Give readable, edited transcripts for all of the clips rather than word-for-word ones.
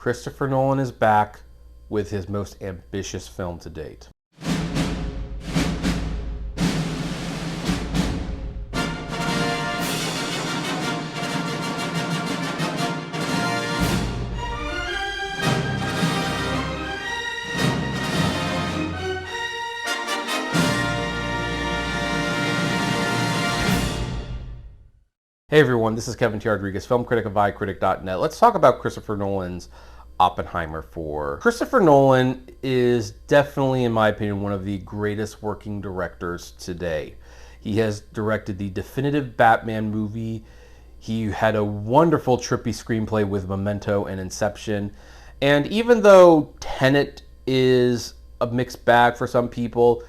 Christopher Nolan is back with his most ambitious film to date. Hey everyone, this is Kevin T. Rodriguez, film critic of iCritic.net. Let's talk about Christopher Nolan's Oppenheimer 4. Christopher Nolan is definitely, in my opinion, one of the greatest working directors today. He has directed the definitive Batman movie. He had a wonderful trippy screenplay with Memento and Inception. And even though Tenet is a mixed bag for some people,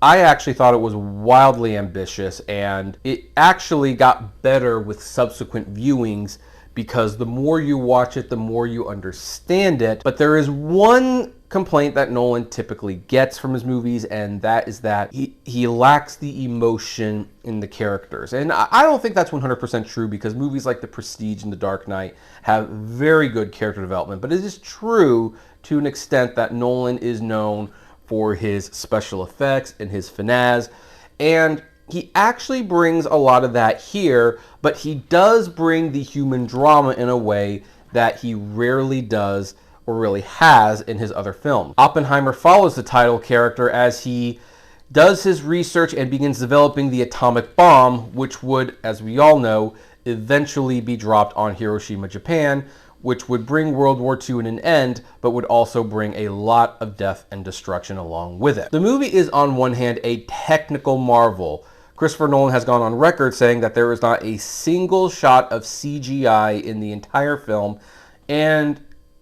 I actually thought it was wildly ambitious, and it actually got better with subsequent viewings because the more you watch it, the more you understand it. But there is one complaint that Nolan typically gets from his movies, and that is that he lacks the emotion in the characters. And I don't think that's 100% true, because movies like The Prestige and The Dark Knight have very good character development. But it is true to an extent that Nolan is known for his special effects and his finesse, and he actually brings a lot of that here, but he does bring the human drama in a way that he rarely does or really has in his other films. Oppenheimer follows the title character as he does his research and begins developing the atomic bomb, which would, as we all know, eventually be dropped on Hiroshima, Japan, which would bring World War II in an end, but would also bring a lot of death and destruction along with it. The movie is, on one hand, a technical marvel. Christopher Nolan has gone on record saying that there is not a single shot of CGI in the entire film, and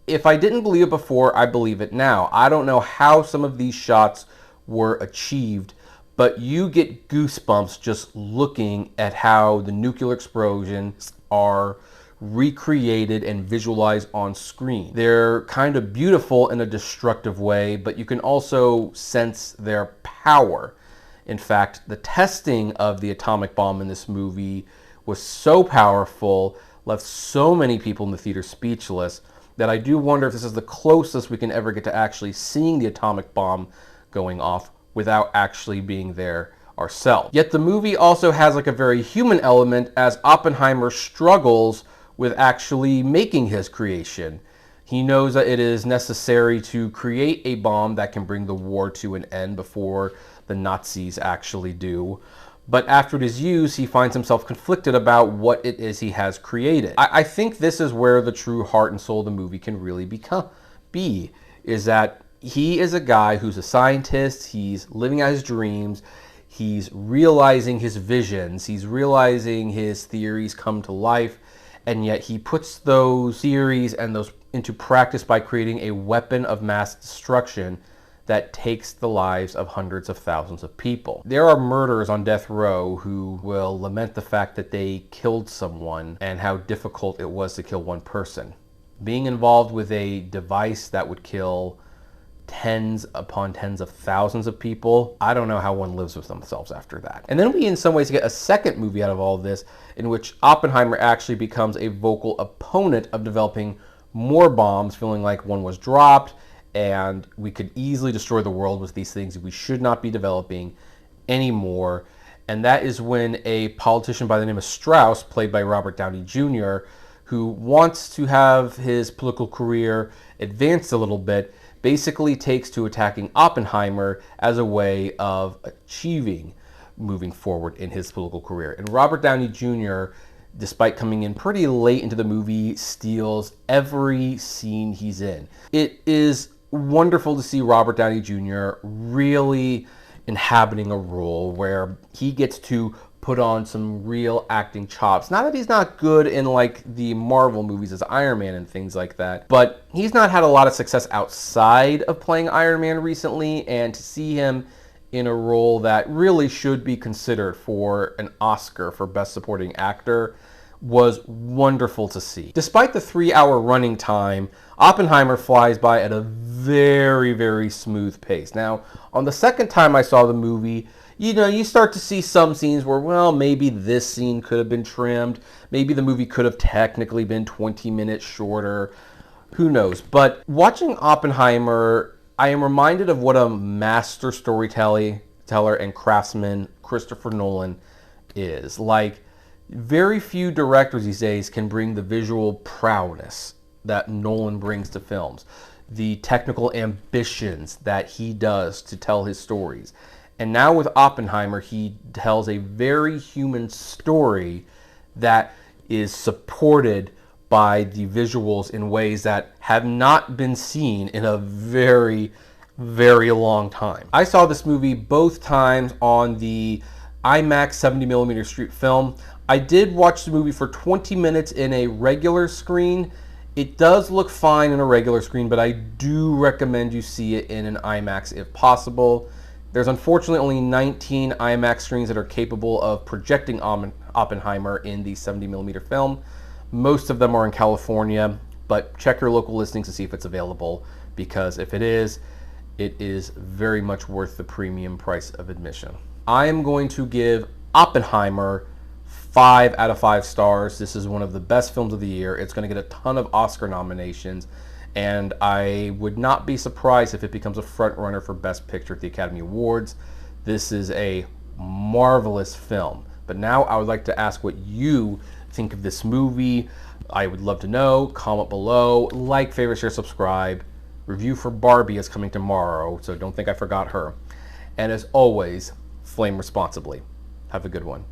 if I didn't believe it before, I believe it now. I don't know how some of these shots were achieved, but you get goosebumps just looking at how the nuclear explosions are recreated and visualized on screen. They're kind of beautiful in a destructive way, but you can also sense their power. In fact, the testing of the atomic bomb in this movie was so powerful, left so many people in the theater speechless, that I do wonder if this is the closest we can ever get to actually seeing the atomic bomb going off without actually being there ourselves. Yet the movie also has like a very human element, as Oppenheimer struggles with actually making his creation. He knows that it is necessary to create a bomb that can bring the war to an end before the Nazis actually do. But after it is used, he finds himself conflicted about what it is he has created. I think this is where the true heart and soul of the movie can really be, is that he is a guy who's a scientist, he's living out his dreams, he's realizing his visions, he's realizing his theories come to life, and yet he puts those theories and those into practice by creating a weapon of mass destruction that takes the lives of hundreds of thousands of people. There are murderers on death row who will lament the fact that they killed someone and how difficult it was to kill one person. Being involved with a device that would kill tens upon tens of thousands of people, I don't know how one lives with themselves after that. And then we in some ways get a second movie out of all of this, in which Oppenheimer actually becomes a vocal opponent of developing more bombs, feeling like one was dropped and we could easily destroy the world with these things we should not be developing anymore. And that is when a politician by the name of Strauss, played by Robert Downey Jr., who wants to have his political career advanced a little bit, basically takes to attacking Oppenheimer as a way of achieving moving forward in his political career. And Robert Downey Jr., despite coming in pretty late into the movie, steals every scene he's in. It is wonderful to see Robert Downey Jr. really inhabiting a role where he gets to put on some real acting chops. Not that he's not good in like the Marvel movies as Iron Man and things like that, but he's not had a lot of success outside of playing Iron Man recently, and to see him in a role that really should be considered for an Oscar for Best Supporting Actor was wonderful to see. Despite the 3-hour running time, Oppenheimer flies by at a very, very smooth pace. Now, on the second time I saw the movie, you start to see some scenes where, well, maybe this scene could have been trimmed. Maybe the movie could have technically been 20 minutes shorter. Who knows? But watching Oppenheimer, I am reminded of what a master storyteller and craftsman Christopher Nolan is. Like, very few directors these days can bring the visual prowess that Nolan brings to films, the technical ambitions that he does to tell his stories. And now with Oppenheimer, he tells a very human story that is supported by the visuals in ways that have not been seen in a very, very long time. I saw this movie both times on the IMAX 70mm Street Film. I did watch the movie for 20 minutes in a regular screen. It does look fine in a regular screen, but I do recommend you see it in an IMAX if possible. There's unfortunately only 19 IMAX screens that are capable of projecting Oppenheimer in the 70mm film. Most of them are in California, but check your local listings to see if it's available, because if it is very much worth the premium price of admission. I am going to give Oppenheimer 5 out of 5 stars. This is one of the best films of the year. It's going to get a ton of Oscar nominations, and I would not be surprised if it becomes a front runner for Best Picture at the Academy Awards. This is a marvelous film. But now I would like to ask what you think of this movie. I would love to know. Comment below. Like, favorite, share, subscribe. Review for Barbie is coming tomorrow, so don't think I forgot her. And as always, flame responsibly. Have a good one.